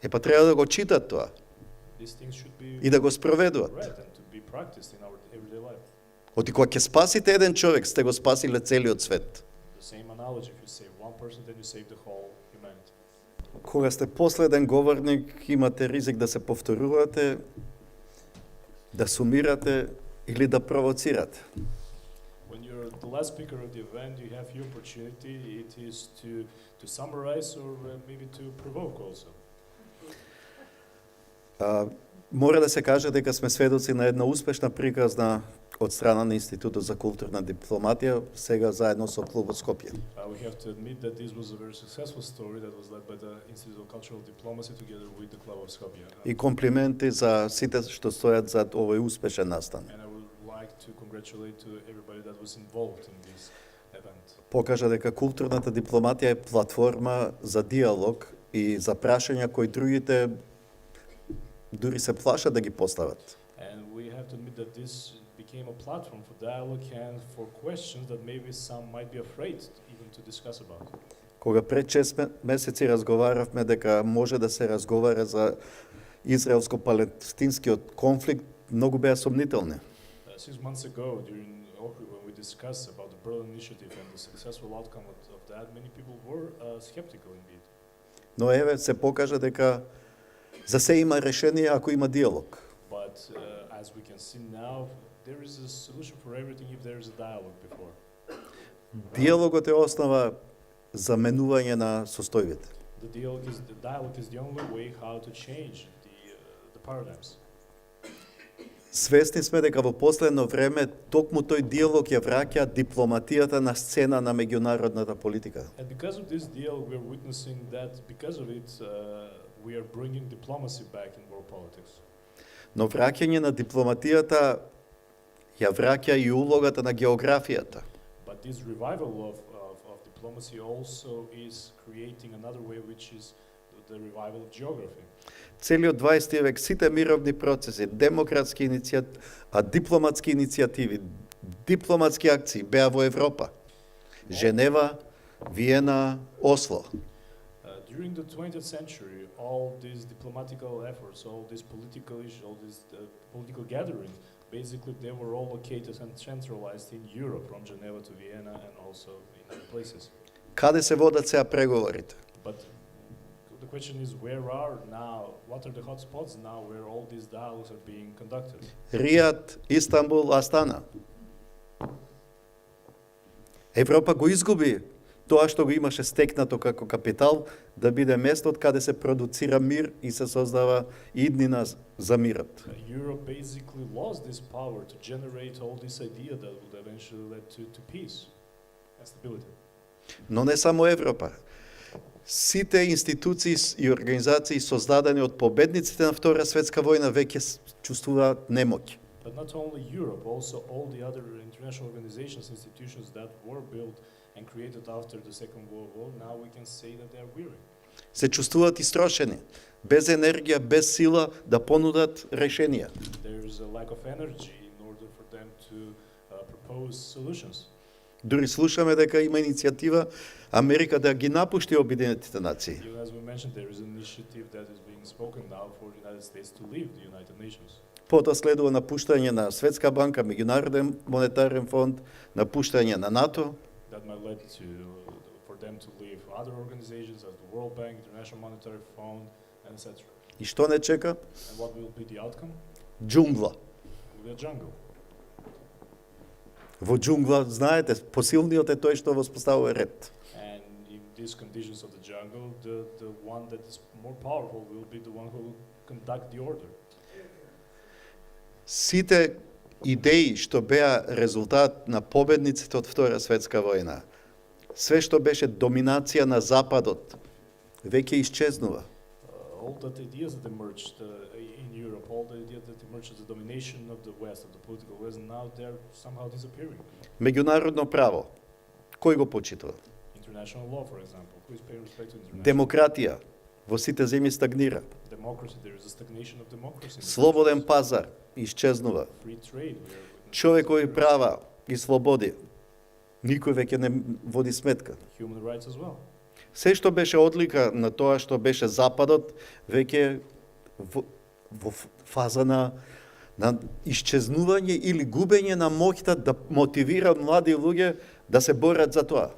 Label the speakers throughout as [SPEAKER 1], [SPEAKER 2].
[SPEAKER 1] Па треба да го читат тоа
[SPEAKER 2] These things should be
[SPEAKER 1] и да го спроведуваат.
[SPEAKER 2] read and to be practiced in our everyday life.
[SPEAKER 1] Оти кога ќе спасите еден човек, сте го спасиле целиот свет.
[SPEAKER 2] The same analogy, if you save one person, then you save the whole humanity.
[SPEAKER 1] Кога сте последен говорник, имате ризик да се повторувате, да сумирате или да провоцирате.
[SPEAKER 2] When you're the last speaker of the event, you have your opportunity. It is to summarize or maybe to provoke also.
[SPEAKER 1] Мора да се каже дека сме сведоци на една успешна приказна од страна на Институтот за културна дипломатија, сега заедно со клубот Скопје.
[SPEAKER 2] We have to admit that this was a very successful story that was led by the Institute of Cultural Diplomacy together with the Club of Skopje.
[SPEAKER 1] И комплименти за сите што стојат зад овој успешен настан.
[SPEAKER 2] And I would like to congratulate to everybody that was involved in this event.
[SPEAKER 1] Покажа дека културната дипломатија е платформа за диалог и за прашања кои другите дури се плашат да ги постават.
[SPEAKER 2] And we have to admit that this became a platform for dialogue and for questions that maybe some might be afraid even to discuss about.
[SPEAKER 1] Кога пред 6 месеци разговаравме дека може да се разговара за израелско-палестинскиот конфликт, многу беа сомнителни.
[SPEAKER 2] 6 months ago, during Ohrid, when we discussed about the Berlin Initiative and the successful outcome of that, many people were skeptical indeed.
[SPEAKER 1] Но еве се покажа дека за се има решение ако има диалог.
[SPEAKER 2] But as we can see now, there is a solution for everything if there is a dialogue before.
[SPEAKER 1] Диалогот е основа за менување на состојбите.
[SPEAKER 2] The dialogue is the only way how to change the paradigms.
[SPEAKER 1] Свесни сме дека во последно време токму тој диалог ја враќа дипломатијата на сцена на меѓународната политика.
[SPEAKER 2] And because of this dialogue, we are witnessing that because of it, we are bringing diplomacy back in world politics.
[SPEAKER 1] Но враќање на дипломатијата ја враќа и улогата на географијата.
[SPEAKER 2] But this revival of diplomacy also is creating another way, which is the revival of geography.
[SPEAKER 1] Целиот 20 век сите мировни процеси, демократски дипломатски иницијативи, дипломатски акции беа во Европа. Женева, Виена, Осло.
[SPEAKER 2] During the 20th century, all these diplomatical efforts, all these political issues, all these political gatherings, basically they were all located and centralized in Europe, from Geneva to Vienna and also in other places.
[SPEAKER 1] Каде се водат сега преговорите?
[SPEAKER 2] But the question is, where are now, what are the hot spots now where all these dialogues are being conducted?
[SPEAKER 1] Ријад, Истанбул, Астана. Европа го изгуби тоа што го имаше стекнато како капитал, да биде местот каде се продуцира мир и се создава иднина за мирот.
[SPEAKER 2] Europe basically lost this power to generate all this idea that would eventually lead to peace and stability.
[SPEAKER 1] Но не само Европа. Сите институции и организации создадени од победниците на Втора светска војна веќе чувствуваат немоќ.
[SPEAKER 2] But not only Europe, also all the other international organizations, institutions that were built and created after the Second World War, now we can say that they are weary.
[SPEAKER 1] Се чувствуваат истрошени, без енергија, без сила да понудат решенија.
[SPEAKER 2] There is a lack of energy in order for them to propose solutions.
[SPEAKER 1] Дури слушаме дека има иницијатива Америка да ги напушти Обединетите нации.
[SPEAKER 2] Even as we mentioned, there is an initiative that is being spoken now for the United States to leave the United Nations.
[SPEAKER 1] Потоа следува напуштање на Светска банка, Меѓународен монетарен фонд, напуштање на НАТО.
[SPEAKER 2] That might lead for them to leave other organizations as the World Bank, International Monetary Fund, and etc.
[SPEAKER 1] И што не чека?
[SPEAKER 2] And what will be the outcome?
[SPEAKER 1] Џунгла.
[SPEAKER 2] It will be a jungle.
[SPEAKER 1] Во џунгла, знаете, посилниот е тој што воспоставува ред.
[SPEAKER 2] And in these conditions of the jungle, the one that is more powerful will be the one who will conduct the order.
[SPEAKER 1] Сите идеи што беа резултат на победниците од Втора светска војна, све што беше доминација на Западот, веќе исчезнува.
[SPEAKER 2] All that ideas that emerged in Europe, all the ideas that emerged as the domination of the West, of the political West, now they're somehow disappearing.
[SPEAKER 1] Меѓународно право, кој го почитува?
[SPEAKER 2] International law, for example, who is paying respect to international?
[SPEAKER 1] Демократија, во сите земји стагнира.
[SPEAKER 2] Democracy, there is a stagnation of democracy.
[SPEAKER 1] Слободен пазар, исчезнува.
[SPEAKER 2] Free trade, we are witnessing
[SPEAKER 1] Човекови
[SPEAKER 2] disappearing.
[SPEAKER 1] права и слободи, никој веќе не води сметка.
[SPEAKER 2] Human rights as well.
[SPEAKER 1] Се што беше одлика на тоа што беше Западот, веќе во фаза на исчезнување или губење на моќта да мотивира млади луѓе да се борат за тоа.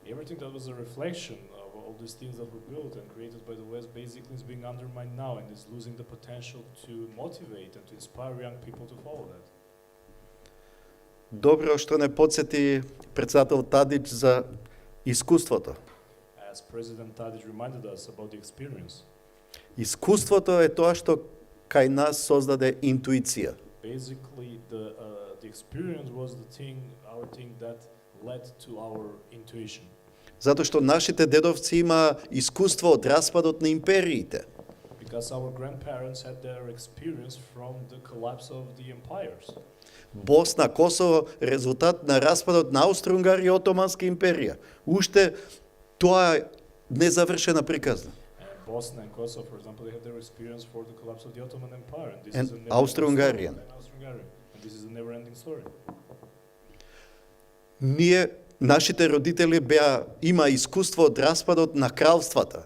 [SPEAKER 2] Everything that was a reflection of all these things that were built and created by the West basically is being undermined now and is losing the potential to motivate and to inspire young people to follow that.
[SPEAKER 1] Добро што не подсети председател Тадич за искуството.
[SPEAKER 2] As President Tadic reminded us about the experience,
[SPEAKER 1] Искуството е тоа што кај нас создаде интуиција.
[SPEAKER 2] basically the experience was our thing that led to our intuition.
[SPEAKER 1] Затоа што нашите дедовци има искуство од распадот на империите.
[SPEAKER 2] Because our grandparents had their experience from the collapse of the empires.
[SPEAKER 1] Босна, Косово, резултат на распадот на Аустро-Унгарија и Отоманска империја. Уште тоа е незавршена приказна.
[SPEAKER 2] And Bosnia and Kosovo, for example, they had their experience for the collapse of the Ottoman Empire. And this
[SPEAKER 1] And
[SPEAKER 2] is a never-ending
[SPEAKER 1] Austro-Hungarian.
[SPEAKER 2] story. And Austro-Hungarian. And this is a never-ending story.
[SPEAKER 1] Ние, нашите родители има искуство од распадот на кралствата.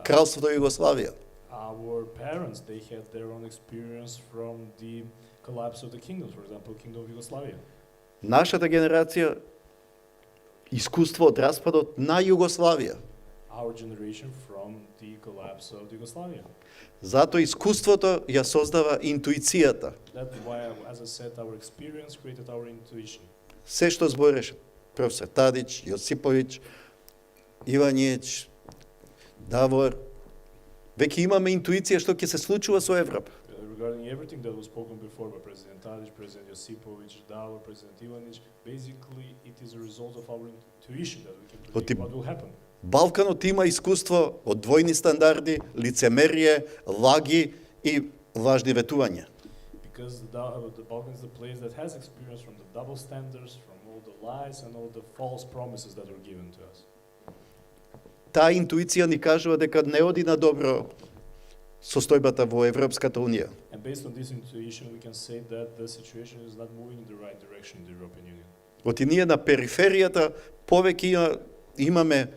[SPEAKER 1] Кралството Југославија.
[SPEAKER 2] Our parents, they had their own experience from the collapse of the kingdoms, for example, Kingdom of Yugoslavia.
[SPEAKER 1] Нашата генерација искуство од распадот на Југославија.
[SPEAKER 2] Our generation from the collapse of Yugoslavia.
[SPEAKER 1] Затоа искуството ја создава интуицијата.
[SPEAKER 2] That's why, as I said, our experience created our intuition.
[SPEAKER 1] Се што збореше професор Тадич, Јосиповиќ, Иванијич, Давор, веќе имаме интуиција што ќе се случува со Европа.
[SPEAKER 2] Regarding everything that was spoken before by President Tadic, President Josipovic, Davor, President Ivanić, basically it is a result of our intuition that we can predict what will happen.
[SPEAKER 1] Балканот има искуство од двојни стандарди, лицемерие, лаги и лажни ветувања.
[SPEAKER 2] Because the Balkans is the place that has experience from the double standards, from all the lies and all the false promises that were given to us.
[SPEAKER 1] Таа интуиција ни кажува дека не оди на добро состојбата во Европската Унија.
[SPEAKER 2] And based on this intuition, we can say that the situation is not moving in the right direction in the European Union.
[SPEAKER 1] Оти ние на периферијата повеќе имаме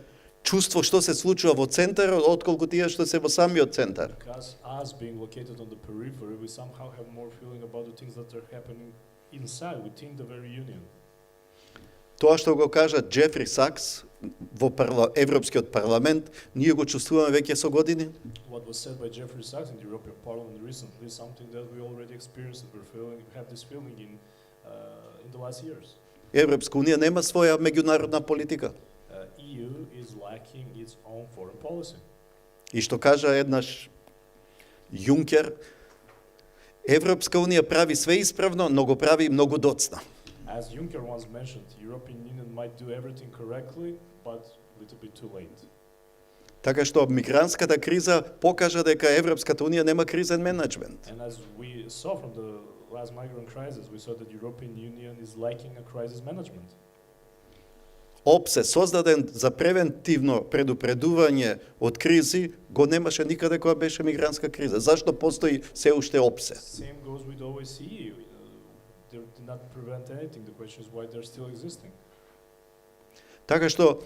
[SPEAKER 1] чувство што се случува во центарот, отколку тие што се во самиот центар.
[SPEAKER 2] Because us being located on the periphery, we somehow have more feeling about the things that are happening inside, within the very union.
[SPEAKER 1] Тоа што го кажа Джефри Сакс во Европскиот парламент, ние го чувствуваме веќе со години.
[SPEAKER 2] What was said by Jeffrey Sachs in the European Parliament recently is something that we already experienced, that we have this feeling in the last years.
[SPEAKER 1] Европска Унија нема своја меѓународна политика.
[SPEAKER 2] EU is lacking its own foreign policy.
[SPEAKER 1] И што кажа еднаш Јункер, Европска Унија прави све исправно, но го прави многу доцна.
[SPEAKER 2] As Juncker once mentioned, the European Union might do everything correctly, but a little bit too late.
[SPEAKER 1] Така што мигрантската криза покажа дека Европската Унија нема кризен менеджмент.
[SPEAKER 2] And as we saw from the last migrant crisis, we saw that the European Union is lacking a crisis management.
[SPEAKER 1] ОПСЕ создаден за превентивно предупредување од кризи го немаше никаде кога беше мигрантска криза. Зашто постои се уште ОПСЕ?
[SPEAKER 2] Same goes with OSCE. They did not prevent anything. The question is why they're still existing.
[SPEAKER 1] Така што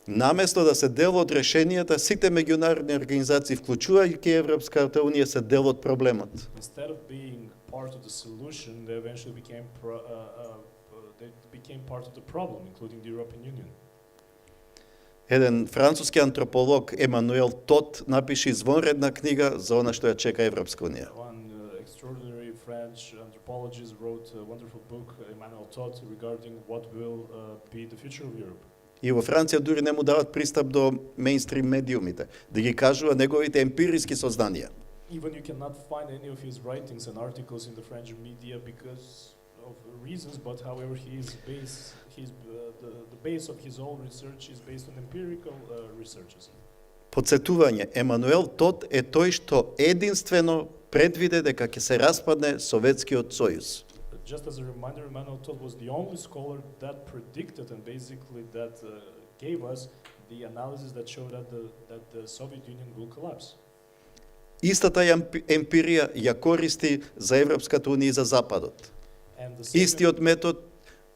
[SPEAKER 1] наместо да се дел од решенијата, сите меѓународни организации, вклучувајќи Европската Унија, се дел од проблемот.
[SPEAKER 2] Instead of being part of the solution, they eventually became part of the problem, including the European Union.
[SPEAKER 1] Еден француски антрополог Емануел Тот напише извонредна книга за она што ја чека Европска Унија.
[SPEAKER 2] One extraordinary French anthropologist wrote a wonderful book, Emmanuel Todt, regarding what will be the future of Europe.
[SPEAKER 1] И во Франција дури не му дават пристап до мејнстрим медиумите, да ги кажува неговите емпириски сознанија.
[SPEAKER 2] Even you cannot find any of his writings and articles in the French media because of reasons, but however the base of his own research is based on empirical researches.
[SPEAKER 1] Подсетување, Емануел Тот е тој што единствено предвиде дека ќе се распадне Советскиот сојуз.
[SPEAKER 2] Just as a reminder, Emmanuel Todt was the only scholar that predicted and basically that gave us the analysis that showed that the Soviet Union will collapse.
[SPEAKER 1] Истата емпирија ја користи за Европската Унија и за Западот. Истиот метод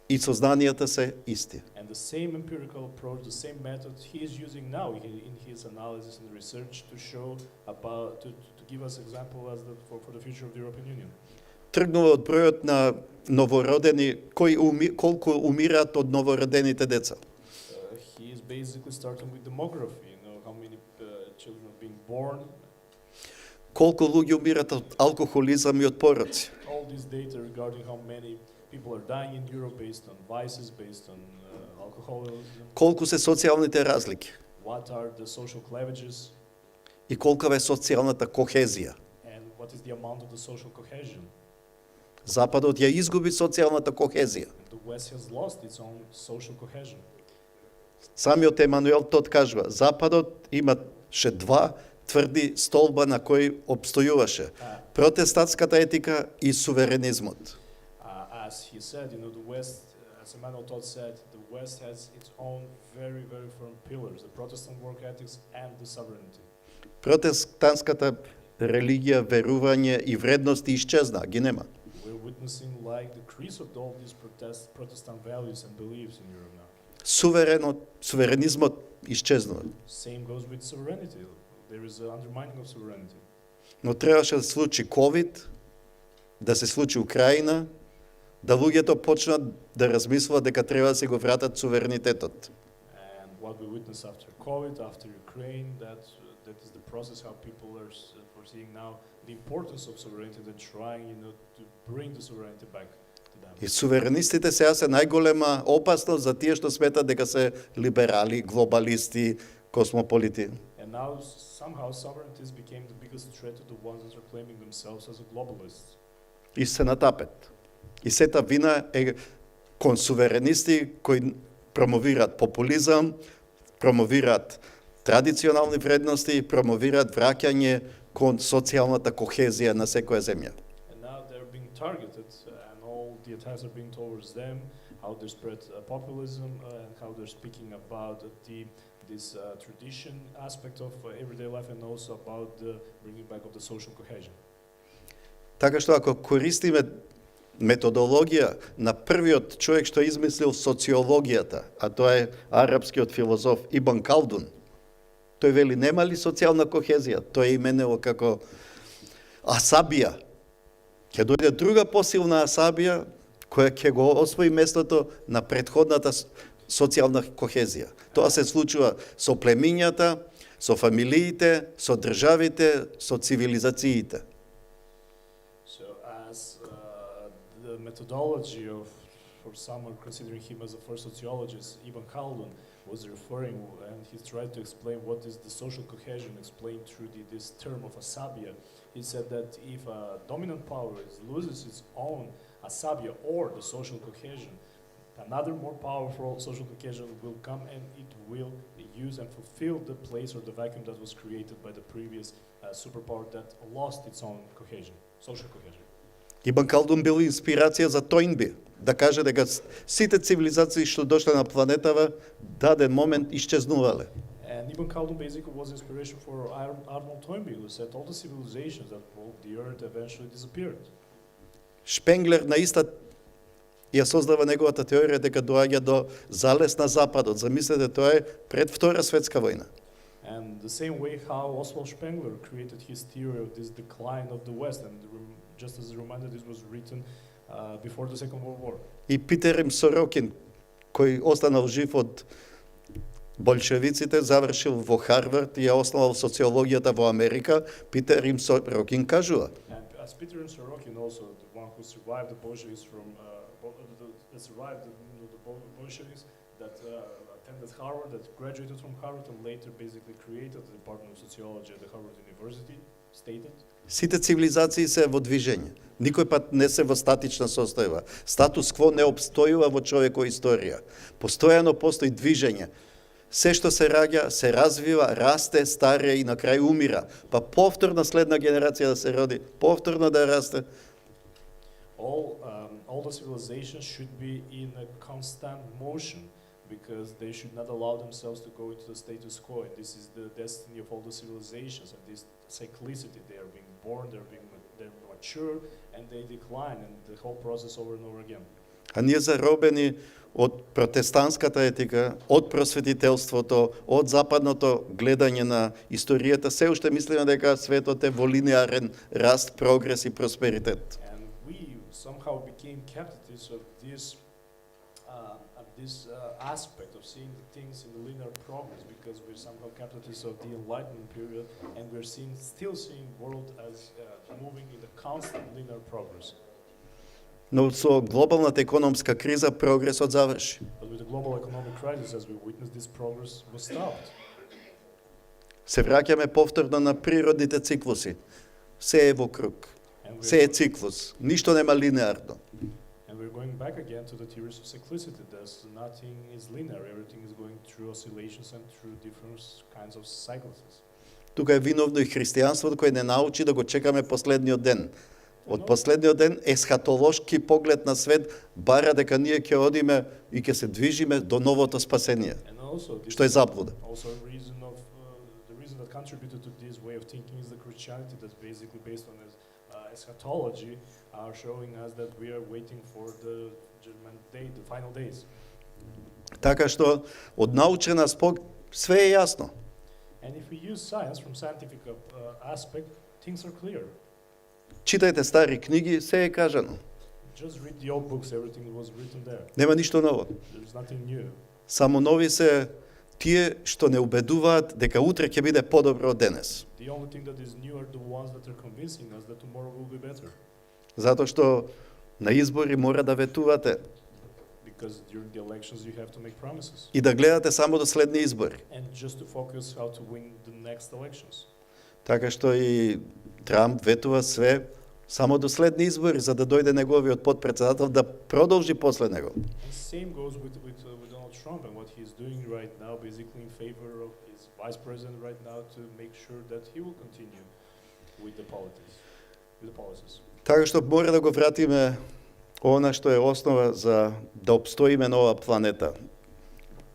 [SPEAKER 1] и сознанијата се исти.
[SPEAKER 2] And And the same empirical approach, the same method he is using now in his analysis and research to show about, to give us example as for the future of the European Union.
[SPEAKER 1] Тргнува од бројот на новородени, колку умираат од новородените деца.
[SPEAKER 2] He is basically starting with demography, how many children are being born.
[SPEAKER 1] Колку луѓе умират од алкохолизам и од пороци.
[SPEAKER 2] All this data regarding how many people are dying in Europe based on vices, based on alcoholism.
[SPEAKER 1] Колку се социјалните разлики
[SPEAKER 2] What are the social cleavages
[SPEAKER 1] и колкава е социјалната кохезија.
[SPEAKER 2] and what is the amount of the social cohesion?
[SPEAKER 1] Западот ја изгуби социјалната кохезија.
[SPEAKER 2] The West has lost its own social cohesion.
[SPEAKER 1] Самиот Емануел Тот кажува, Западот имаше два тврди столба на кои обстојуваше: протестантската етика и суверенизмот.
[SPEAKER 2] As he said, the West, as Emmanuel Todd said, the West has its own very, very firm pillars: the Protestant work ethics and the sovereignty.
[SPEAKER 1] Протестантската религија, верување и вредности исчезна, ги нема.
[SPEAKER 2] We're witnessing like the decrease of all these Protestant values and beliefs in Europe now.
[SPEAKER 1] Суверенизмот исчезнува.
[SPEAKER 2] Same goes with sovereignty. There is an undermining of sovereignty.
[SPEAKER 1] Но требаше да се случи ковид, да се случи Украина, да луѓето почнат да размислуваат дека треба да се го вратат суверенитетот.
[SPEAKER 2] And what we witness after COVID, after Ukraine, that is the process how people are foreseeing now the importance of sovereignty and trying, to bring the sovereignty back to them.
[SPEAKER 1] И суверенистите сега се најголема опасност за тие што сметат дека се либерали, глобалисти, космополити.
[SPEAKER 2] And now somehow sovereignties became the biggest threat to the ones that are claiming themselves as a globalists.
[SPEAKER 1] И се натапет. И сета вина е кон суверенисти кои промовираат популизам, промовираат традиционални вредности, промовираат враќање кон социјалната кохезија на секоја земја.
[SPEAKER 2] And now they're being targeted, and all the attacks are being towards them, how they spread populism, and how they're speaking about this tradition aspect of everyday life, and also about the bringing back of the social cohesion.
[SPEAKER 1] Така што ако користиме методологија на првиот човек што измислил социологијата, а тоа е арапскиот филозоф Ибн Халдун, тој вели нема ли социјална кохезија, тој е именело како асабија. Ќе дојде друга посилна асабија која ќе го освои местото на претходната социјална кохезија. Тоа се случува со племињата, со фамилиите, со државите, со цивилизациите.
[SPEAKER 2] So as the methodology for some are considering him as the first sociologist, Ibn Khaldun was referring, and he tried to explain what is the social cohesion explained through this term of asabia. He said that if a dominant power loses its own asabia or the social cohesion, another more powerful social cohesion will come and it will use and fulfill the place or the vacuum that was created by the previous superpower that lost its own cohesion, social cohesion.
[SPEAKER 1] Ибн Халдун бил инспирација за Тојнби, да каже дека сите цивилизации што дошле на планетава даден момент исчезнувале.
[SPEAKER 2] And Ibn Khaldun basically was inspiration for Arnold Toynbee, who said all the civilizations that walked the earth eventually disappeared.
[SPEAKER 1] Шпенглер на иста ја создава неговата теорија дека доаѓа до залез на западот. Замислете, тоа е пред Втора светска војна.
[SPEAKER 2] And the same way how Oswald Spengler created his theory of this decline of the West, and just as a reminder, this was written before the Second World War.
[SPEAKER 1] И Питер Им Сорокин, кој останал жив од большевиците, завршил во Харвард и ја основал социологијата во Америка. Питер Им Сорокин кажува:
[SPEAKER 2] And as Peter Rim Sorokin, also the one who survived the Bolsheviks from the Bolsheviks, that attended Harvard, that graduated from Harvard, and later basically created the Department of Sociology at the Harvard University, stated.
[SPEAKER 1] Сите цивилизации се во движење. Никој пат не се во статична состојба. Статус кво не обстојува во човекова историја. Постојано постои движење. Се што се раѓа, се развива, расте, старее и на крај умира. Па повторно следна генерација да се роди, повторно да расте.
[SPEAKER 2] All the civilizations should be in a constant motion, because they should not allow themselves to go into the status quo. And this is the destiny of all the civilizations, and this cyclicity. They are being born, they're mature, and they decline, and the whole process over and over again.
[SPEAKER 1] А ние заробени од протестантската етика, од просветителството, од западното гледање на историјата, се уште мислиме дека светот е во линеарен раст, прогрес и просперитет.
[SPEAKER 2] And we somehow became captives of this aspect of seeing things in the linear progress, because we're somehow captives of the Enlightenment period, and we're still seeing world as moving in a constant linear progress.
[SPEAKER 1] Но со глобалната економска криза прогресот заврши.
[SPEAKER 2] But with the global economic crisis, as we witnessed, this progress was stopped.
[SPEAKER 1] Се враќаме повторно на природните циклуси. Се е во круг.
[SPEAKER 2] And
[SPEAKER 1] Се е циклус. Ништо нема линеарно.
[SPEAKER 2] we're going back again to the theories of cyclicity. There's nothing is linear. Everything is going through oscillations and through different kinds of cycles.
[SPEAKER 1] Тука е виновно и христијанството кој не научи да го чекаме последниот ден. Од последниот ден есхатолошки поглед на свет бара дека ние ќе одиме и ќе се движиме до новото спасение,
[SPEAKER 2] And also,
[SPEAKER 1] што е заблуда.
[SPEAKER 2] also the reason that contributed to this way of thinking is the Christianity that's basically based on eschatology, are showing us that we are waiting for the judgment day, the final days.
[SPEAKER 1] Така што од научен аспект све е јасно.
[SPEAKER 2] And if we use science from scientific aspect, things are clear.
[SPEAKER 1] Читајте стари книги, се е кажано.
[SPEAKER 2] Just read the old books, everything was written there.
[SPEAKER 1] Нема ништо ново.
[SPEAKER 2] There's nothing new.
[SPEAKER 1] Само нови се тие што не убедуваат дека утре ќе биде подобро од денес.
[SPEAKER 2] The only thing that is new are the ones that are convincing us that tomorrow will be better.
[SPEAKER 1] Затоа што на избори мора да ветувате
[SPEAKER 2] Because during the elections you have to make promises.
[SPEAKER 1] и да гледате само до следни избори.
[SPEAKER 2] And just to focus how to win the next elections.
[SPEAKER 1] Така што и Трамп ветува све само до следни избори, за да дојде неговиот подпредседател да продолжи после него.
[SPEAKER 2] And same goes with Donald Trump and what he's doing right now, basically in favor of his vice president right now to make sure that he will continue with the policies.
[SPEAKER 1] Така што мора да го вратиме она што е основа за да обстоиме на оваа планета.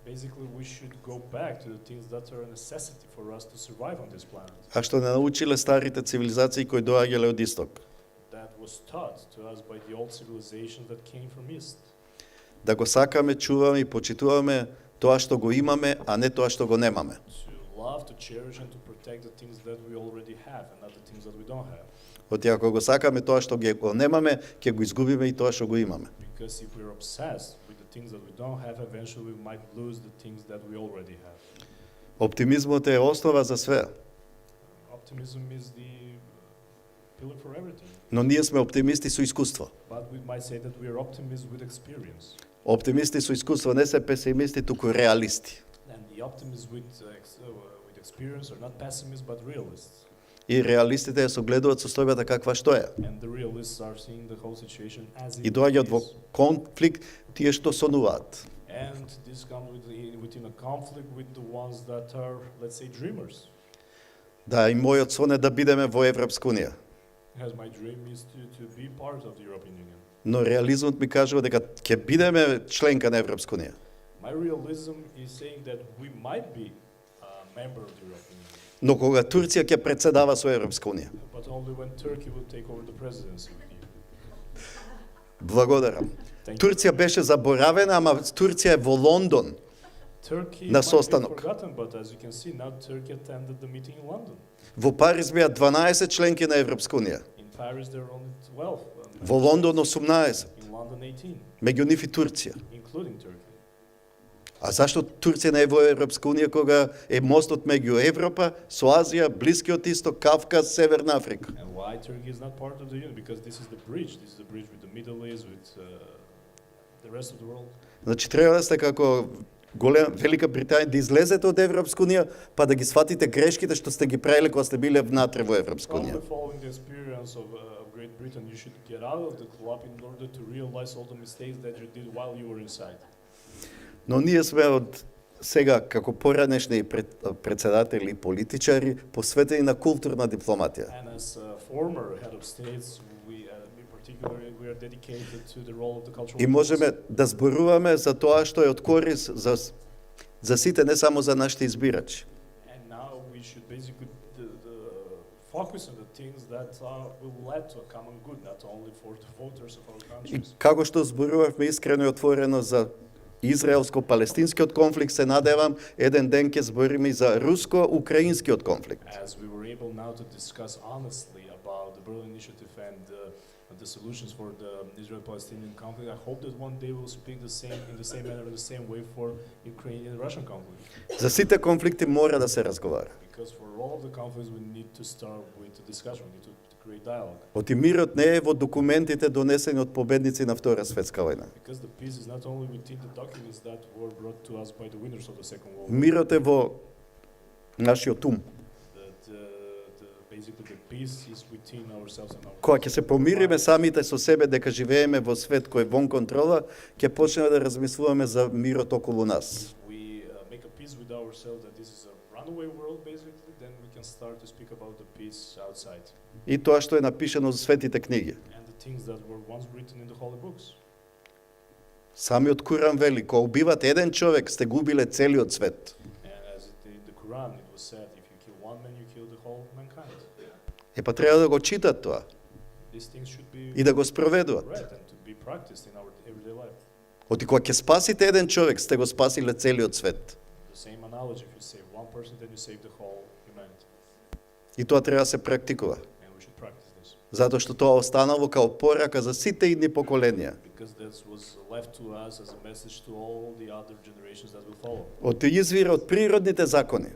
[SPEAKER 2] Basically, we should go back to the things that are a necessity for us to survive on this planet.
[SPEAKER 1] А што не научиле старите цивилизации кои доаѓале од исток.
[SPEAKER 2] That was taught to us by the old civilizations that came from East.
[SPEAKER 1] Да го сакаме, чуваме и почитуваме тоа што го имаме, а не тоа што го немаме.
[SPEAKER 2] To love, to cherish, and to protect the things that we already have and not the things that we don't have.
[SPEAKER 1] Оти ако го сакаме тоа што го немаме, ќе го изгубиме и тоа што го имаме.
[SPEAKER 2] Because if we're obsessed with the things that we don't have, eventually we might lose the things that we already have.
[SPEAKER 1] Оптимизмот е основа за све,
[SPEAKER 2] Optimism is the pillar for everything.
[SPEAKER 1] но ние сме оптимисти со искуство.
[SPEAKER 2] But we might say that we are optimists with experience.
[SPEAKER 1] Оптимисти со искуство не се песимисти, туку реалисти.
[SPEAKER 2] And the optimists with experience are not pessimists but realists.
[SPEAKER 1] И реалистите ја согледуваат состојбата каква што е.
[SPEAKER 2] And the realists are seeing the whole situation as
[SPEAKER 1] И
[SPEAKER 2] it
[SPEAKER 1] доаѓаат во
[SPEAKER 2] is.
[SPEAKER 1] конфликт тие што сонуваат.
[SPEAKER 2] And this comes within a conflict with the ones that are, let's say, dreamers.
[SPEAKER 1] Да, и мојот сон е да бидеме во Европска унија.
[SPEAKER 2] As my dream is to be part of the European Union.
[SPEAKER 1] Но реализмот ми кажува дека ќе бидеме членка на Европска унија.
[SPEAKER 2] My realism is saying that we might be a member of the European Union,
[SPEAKER 1] Но кога Турција ќе председава со Европска унија.
[SPEAKER 2] but only when Turkey will take over the presidency with you.
[SPEAKER 1] Благодарам.
[SPEAKER 2] Thank you.
[SPEAKER 1] Турција беше заборавена, ама Турција е во Лондон.
[SPEAKER 2] Turkey
[SPEAKER 1] на
[SPEAKER 2] might be
[SPEAKER 1] состанок.
[SPEAKER 2] forgotten, but as you can see, now Turkey attended the meeting in London.
[SPEAKER 1] Во Париз беа 12 членки на Европска унија.
[SPEAKER 2] In Paris, there are only 12.
[SPEAKER 1] Во Лондон 18,
[SPEAKER 2] In London, 18,
[SPEAKER 1] меѓу нив и Турција.
[SPEAKER 2] including Turkey.
[SPEAKER 1] А зашто Турција не е во Европска унија кога е мостот меѓу Европа со Азија, Блискиот Исток, Кавказ, Северна Африка?
[SPEAKER 2] And why Turkey is not part of the Union? Because this is the bridge. This is the bridge with the Middle East, with the rest of the world.
[SPEAKER 1] Значи треба да сте како Велика Британија да излезете од Европска унија, па да ги сватите грешките што сте ги правиле кога сте биле внатре во Европска
[SPEAKER 2] Probably
[SPEAKER 1] унија.
[SPEAKER 2] following the experience of Great Britain, you should get out of the club in order to realize all the mistakes that you did while you were inside.
[SPEAKER 1] Но ние сме од сега како поранешни председатели и политичари посветени на културна дипломатија.
[SPEAKER 2] And as a former head of states, in particular, we are dedicated to the role of the cultural
[SPEAKER 1] И можеме да зборуваме за тоа што е од корис за сите, не само за нашите избирачи.
[SPEAKER 2] And now we should basically focus on the things that will lead to a common good, not only for the voters of our
[SPEAKER 1] И
[SPEAKER 2] countries.
[SPEAKER 1] како што зборувавме искрено и отворено за израелско-палестинскиот конфликт, се надевам еден ден ќе збориме и за руско-украинскиот конфликт.
[SPEAKER 2] As we were able now to discuss honestly about the Berlin Initiative and the solutions for the Israel-Palestinian conflict, I hope that one day we'll speak in the same manner, in the same way for Ukrainian-Russian conflict.
[SPEAKER 1] За сите конфликти мора да се разговара.
[SPEAKER 2] Because for all of the conflicts, we need to start with a discussion. We need to create dialogue.
[SPEAKER 1] Оти мирот не е во документите донесени од победници на Втора светска војна.
[SPEAKER 2] Because the peace is not only within the documents that were brought to us by the winners of the Second World War.
[SPEAKER 1] Мирот е во нашиот ум.
[SPEAKER 2] Basically, the peace is within ourselves and our.
[SPEAKER 1] Кога ќе се помириме самите со себе дека живееме во свет кој е вон контрола, ќе почнеме да размислуваме за мирот околу нас.
[SPEAKER 2] We make a peace with ourselves that this is a runaway world, basically, then we can start to speak about the peace outside.
[SPEAKER 1] И тоа што е напишано во светите книги.
[SPEAKER 2] And the things that were once written in the holy books.
[SPEAKER 1] Самиот Куран вели, кога убивате еден човек, сте губиле целиот свет.
[SPEAKER 2] And as in the Quran, it was said, if you kill one man, you kill the whole mankind.
[SPEAKER 1] Па треба да го читат тоа
[SPEAKER 2] These things should be
[SPEAKER 1] и да го спроведуват.
[SPEAKER 2] read and to be practiced in our everyday life.
[SPEAKER 1] Оти кога ќе спасите еден човек, сте го спасиле целиот свет.
[SPEAKER 2] The same analogy, if you save one person, then you save the whole humanity.
[SPEAKER 1] И тоа треба да се практикува.
[SPEAKER 2] And we should practice this.
[SPEAKER 1] Затоа што тоа останало као порака за сите идни поколенија.
[SPEAKER 2] Because this was left to us as a message to all the other generations that will follow.
[SPEAKER 1] Оти извира од природните закони.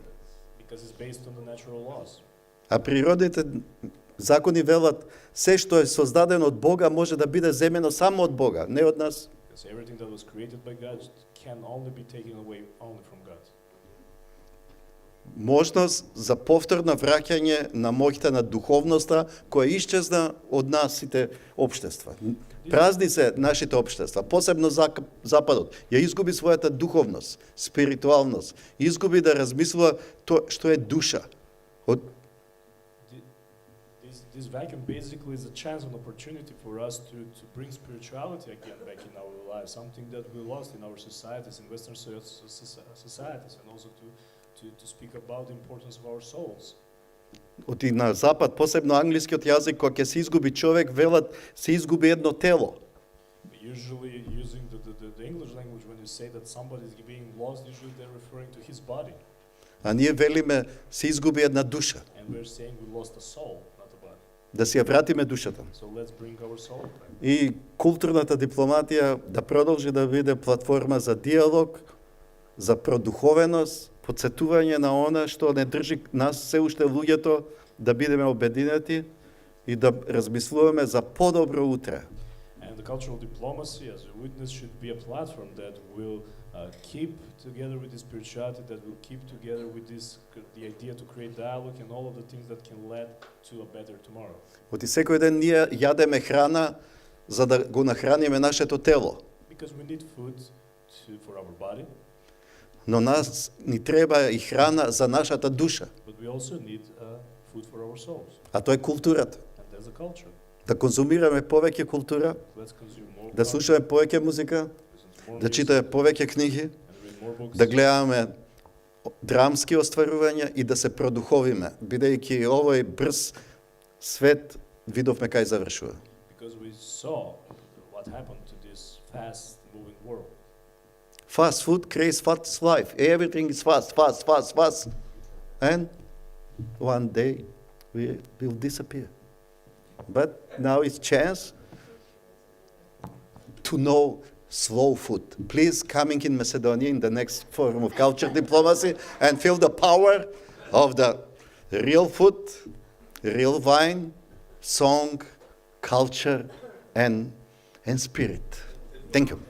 [SPEAKER 2] Because it's based on the natural laws.
[SPEAKER 1] А природните закони велат се што е создадено од Бога може да биде земено само од Бога, не од нас.
[SPEAKER 2] Because everything that was created by God can only be taken away only from God.
[SPEAKER 1] Можност за повторно враќање на моќта на духовноста која исчезна од нашите општества. Празни се нашите општества, посебно Западот. Ја изгуби својата духовност, спиритуалност, изгуби да размислува тоа што е душа. Од
[SPEAKER 2] This vacuum basically is a chance, an opportunity for us to bring spirituality again back in our lives, something that we lost in our societies, in Western societies, and also to speak about the importance of our souls.
[SPEAKER 1] Оти на Запад, посебно англискиот јазик, кога ќе се изгуби човек, велат се изгуби едно тело.
[SPEAKER 2] Usually using the English language, when you say that somebody is being lost, usually they're referring to his body.
[SPEAKER 1] А ние велиме се изгуби една душа.
[SPEAKER 2] And we're saying we lost a soul, not a body.
[SPEAKER 1] Да си ја вратиме душата.
[SPEAKER 2] So let's bring our soul back.
[SPEAKER 1] И културната дипломатија да продолжи да биде платформа за диалог, за продуховеност, подсетување на она што не држи нас се уште луѓето да бидеме обединети и да размислуваме за подобро утре.
[SPEAKER 2] And the cultural diplomacy as a witness should be a platform that will keep together with the spirituality, that will keep together with the idea to create dialogue and all of the things that can lead to a better tomorrow.
[SPEAKER 1] Оти секој ден ние јадеме храна за да го нахраниме нашето тело.
[SPEAKER 2] Because we need food for our body.
[SPEAKER 1] Но нас ни треба и храна за нашата душа.
[SPEAKER 2] But we also need food for our souls.
[SPEAKER 1] А тоа е културата.
[SPEAKER 2] And that's the culture.
[SPEAKER 1] Да конзумираме повеќе култура,
[SPEAKER 2] Let's consume more
[SPEAKER 1] да слушаме повеќе музика, да читаме повеќе книги,
[SPEAKER 2] and read more books.
[SPEAKER 1] да гледаме драмски остварувања и да се продуховиме, бидејќи овој брз свет видовме кај завршува.
[SPEAKER 2] Because we saw what happened to this fast moving world.
[SPEAKER 1] Fast food creates fast life. Everything is fast, fast, fast, fast. And one day we will disappear. But now it's chance to know slow food. Please coming in Macedonia in the next forum of culture diplomacy and feel the power of the real food, real wine, song, culture and spirit. Thank you.